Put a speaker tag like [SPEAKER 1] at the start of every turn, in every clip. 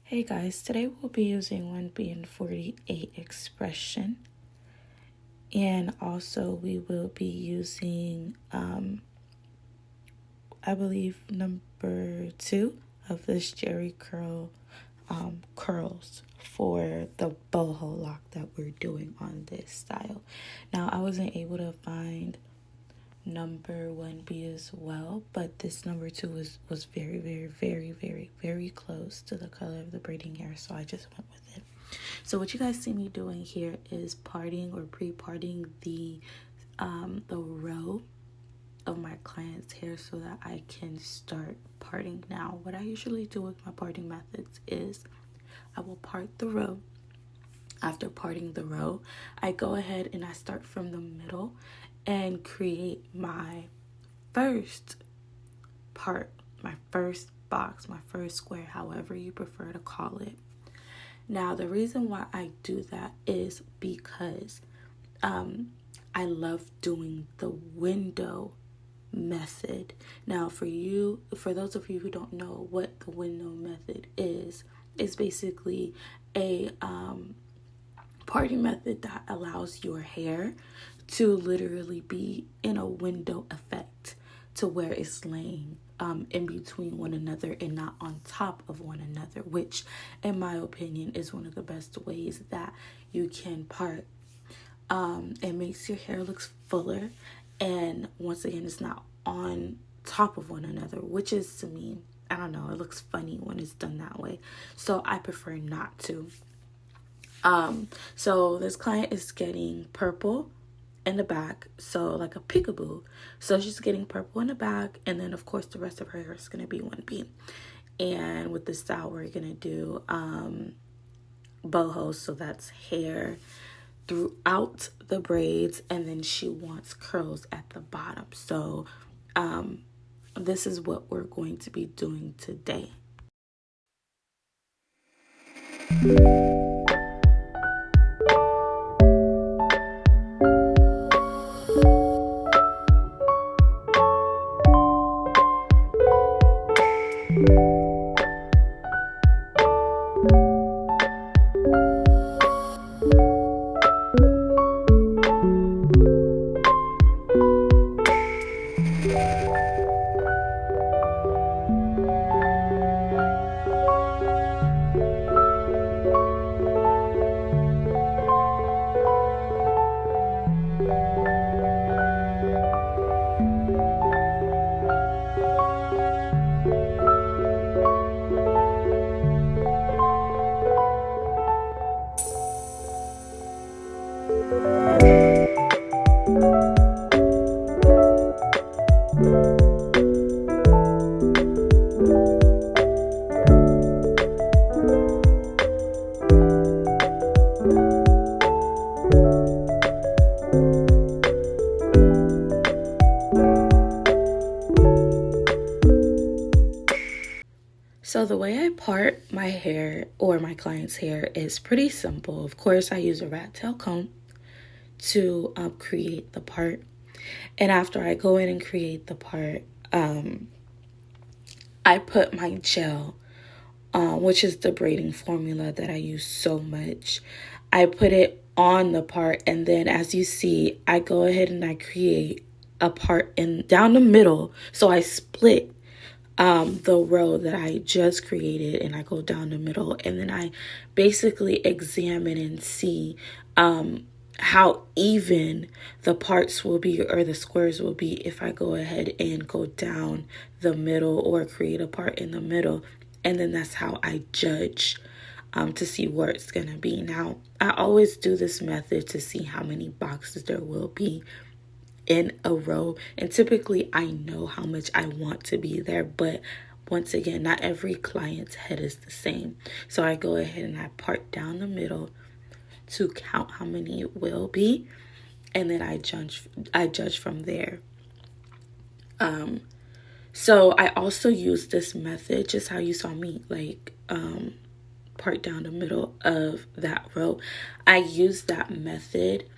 [SPEAKER 1] Hey guys, today we'll be using 1B48 X-Pression, and also we will be using I believe number 2 of this Jerry curl curls for the boho lock that we're doing on this style. Now I wasn't able to find number 1B as well, but this number 2 was very close to the color of the braiding hair, so I just went with it. So what you guys see me doing here is parting or pre-parting the row of my client's hair so that I can start parting. Now what I usually do with my parting methods is I will part the row. After parting the row, I go ahead and I start from the middle and create my first part, my first box, my first square, however you prefer to call it. Now, the reason why I do that is because I love doing the window method. Now, for those of you who don't know what the window method is, it's basically a parting method that allows your hair to literally be in a window effect to where it's laying in between one another and not on top of one another, which in my opinion is one of the best ways that you can part. It makes your hair look fuller, and once again it's not on top of one another, which is, to me, I don't know, it looks funny when it's done that way, so I prefer not to. So this client is getting purple in the back, so like a peekaboo. So she's getting purple in the back, and then of course the rest of her hair is gonna be 1B. And with this style we're gonna do boho, so that's hair throughout the braids, and then she wants curls at the bottom. So this is what we're going to be doing today. So the way I part my hair or my client's hair is pretty simple. Of course, I use a rat tail comb to create the part. And after I go in and create the part, I put my gel, which is the braiding formula that I use so much. I put it on the part, and then as you see, I go ahead and I create a part down the middle. So I split the row that I just created, and I go down the middle, and then I basically examine and see how even the parts will be, or the squares will be, if I go ahead and go down the middle or create a part in the middle. And then that's how I judge to see where it's gonna be. Now, I always do this method to see how many boxes there will be in a row, and typically I know how much I want to be there, but once again, not every client's head is the same. So I go ahead and I part down the middle to count how many it will be, and then I judge from there. So I also use this method, just how you saw me like part down the middle of that row. I use that method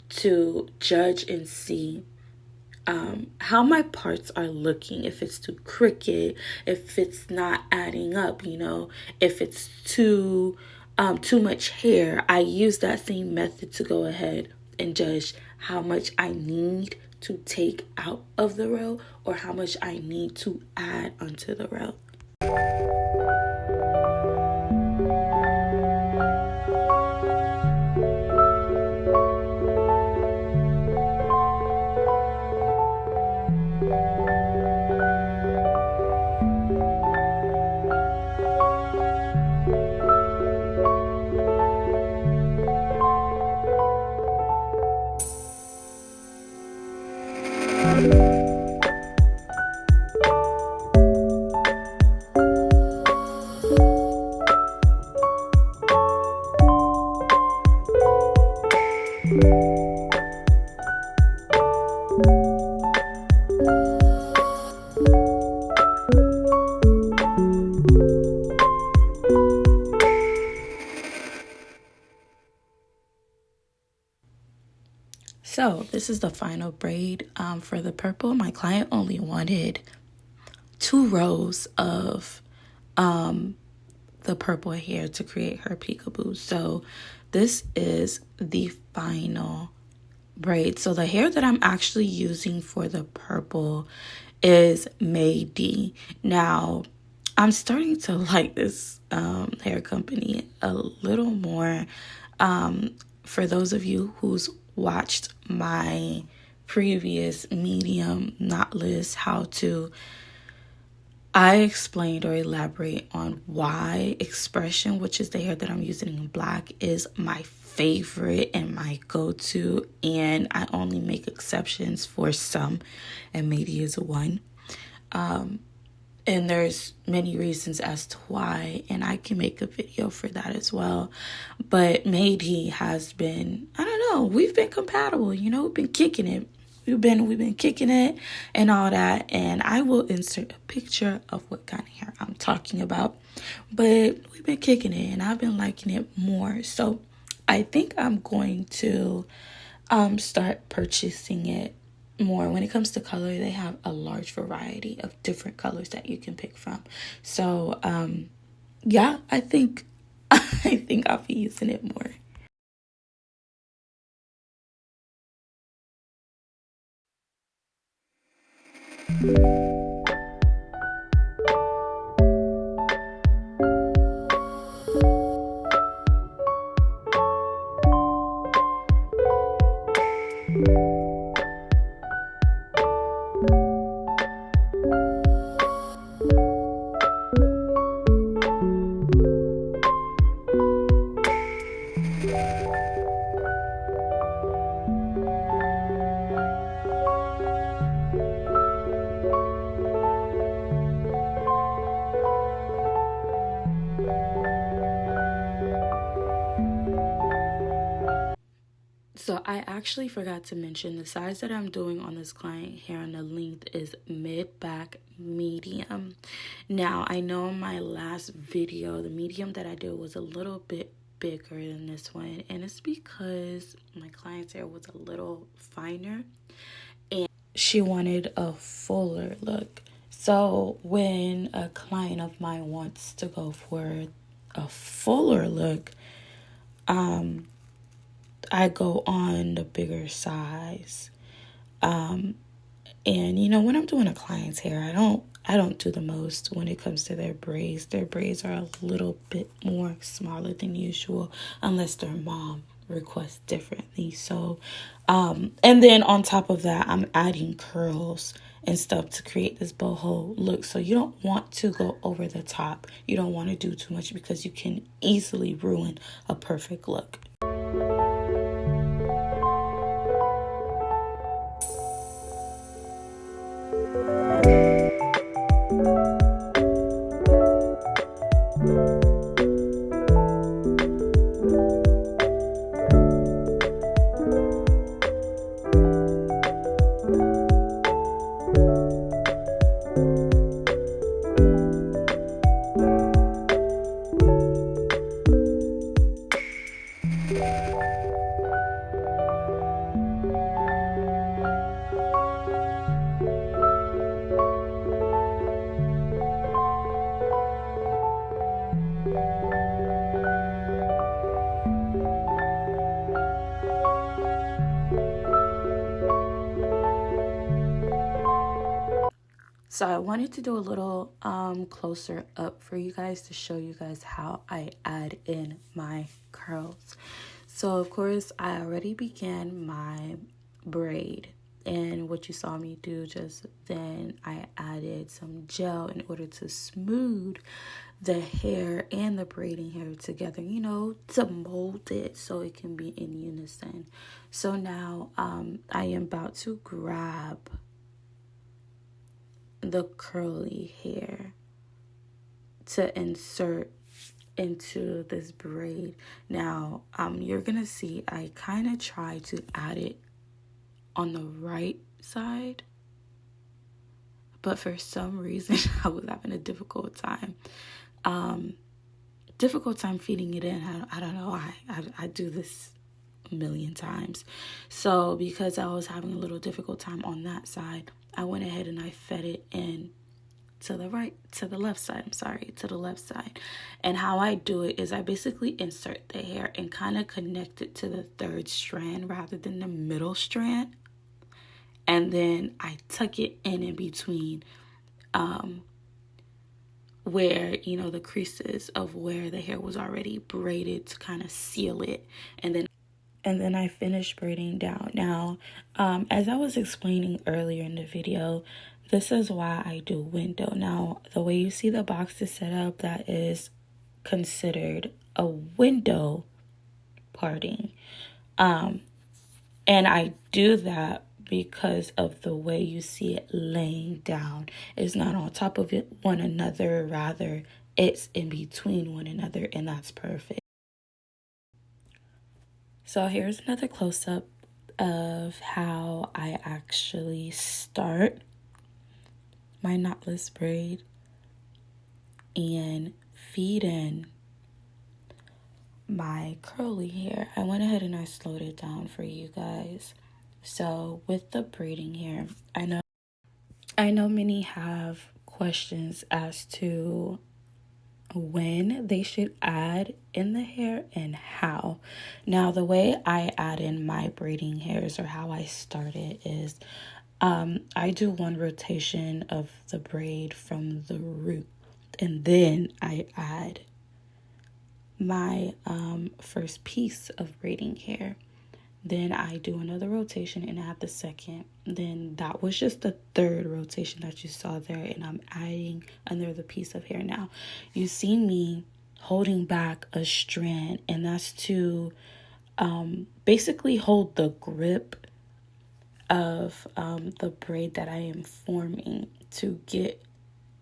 [SPEAKER 1] to judge and see how my parts are looking, if it's too crooked, if it's not adding up, you know, if it's too much hair. I use that same method to go ahead and judge how much I need to take out of the row or how much I need to add onto the row. So this is the final braid for the purple. My client only wanted 2 rows of the purple hair to create her peekaboo. So this is the final braid. So the hair that I'm actually using for the purple is Mayde. Now, I'm starting to like this hair company a little more. For those of you who's watched my previous medium knotless how to, I explained or elaborate on why X-Pression, which is the hair that I'm using in black, is my favorite and my go-to, and I only make exceptions for some, and Mayde is one. And there's many reasons as to why, and I can make a video for that as well. But Mayde has been, I don't know, we've been compatible, you know, we've been kicking it. We've been kicking it and all that, and I will insert a picture of what kind of hair I'm talking about. But we've been kicking it, and I've been liking it more. So I think I'm going to start purchasing it more. When it comes to color, they have a large variety of different colors that you can pick from. So yeah, I think I'll be using it more. So I actually forgot to mention the size that I'm doing on this client hair on the length is mid-back medium. Now, I know in my last video, the medium that I did was a little bit bigger than this one, and it's because my client's hair was a little finer and she wanted a fuller look. So when a client of mine wants to go for a fuller look, I go on the bigger size. And you know, when I'm doing a client's hair, I don't do the most when it comes to their braids. Their braids are a little bit more smaller than usual unless their mom requests differently. So and then on top of that, I'm adding curls and stuff to create this boho look. So you don't want to go over the top. You don't want to do too much because you can easily ruin a perfect look. So I wanted to do a little closer up for you guys to show you guys how I add in my curls. So of course I already began my braid, and what you saw me do just then, I added some gel in order to smooth the hair and the braiding hair together, you know, to mold it so it can be in unison. So now I am about to grab the curly hair to insert into this braid. Now you're gonna see I kind of try to add it on the right side, but for some reason I was having a difficult time feeding it in. I don't know. I do this a million times. So because I was having a little difficult time on that side, I went ahead and I fed it in to the left side. And how I do it is I basically insert the hair and kind of connect it to the third strand rather than the middle strand. And then I tuck it in between where, you know, the creases of where the hair was already braided to kind of seal it. And then I finish braiding down. Now, as I was explaining earlier in the video, this is why I do window. Now, the way you see the box is set up, that is considered a window parting. And I do that because of the way you see it laying down. It's not on top of it one another, rather it's in between one another, and that's perfect. So here's another close-up of how I actually start my knotless braid and feed in my curly hair. I went ahead and I slowed it down for you guys. So with the braiding hair, I know many have questions as to when they should add in the hair and how. Now, the way I add in my braiding hairs, or how I start it, is I do one rotation of the braid from the root, and then I add my first piece of braiding hair. Then I do another rotation and add the second. Then that was just the third rotation that you saw there, and I'm adding another piece of hair. Now, you see me holding back a strand, and that's to basically hold the grip of the braid that I am forming to get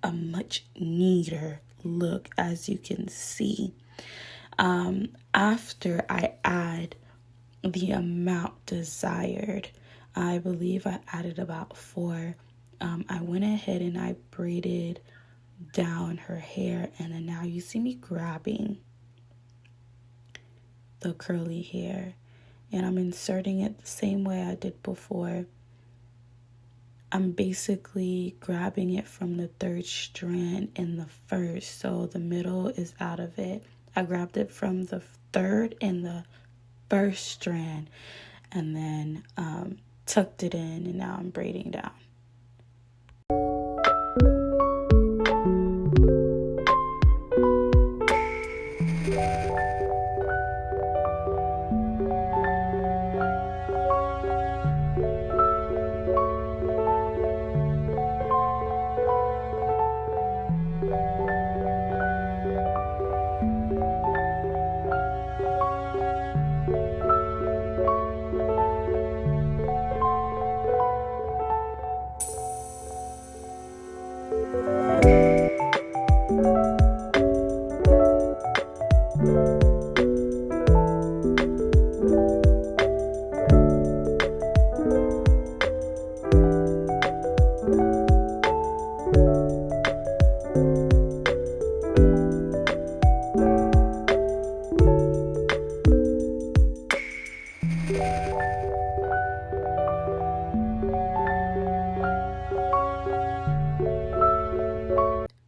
[SPEAKER 1] a much neater look, as you can see. After I add the amount desired, I believe I added about 4. I went ahead and I braided down her hair, and then now you see me grabbing the curly hair and I'm inserting it the same way I did before. I'm basically grabbing it from the third strand in the first, so the middle is out of it. I grabbed it from the third and the first strand, and then tucked it in, and now I'm braiding down.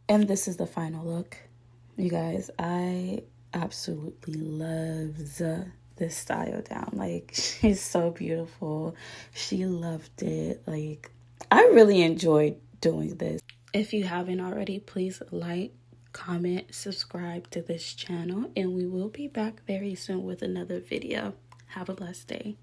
[SPEAKER 1] And this is the final look. You guys, I absolutely love this style down. Like, she's so beautiful. She loved it. Like, I really enjoyed doing this. If you haven't already, please like, comment, subscribe to this channel, and we will be back very soon with another video. Have a blessed day.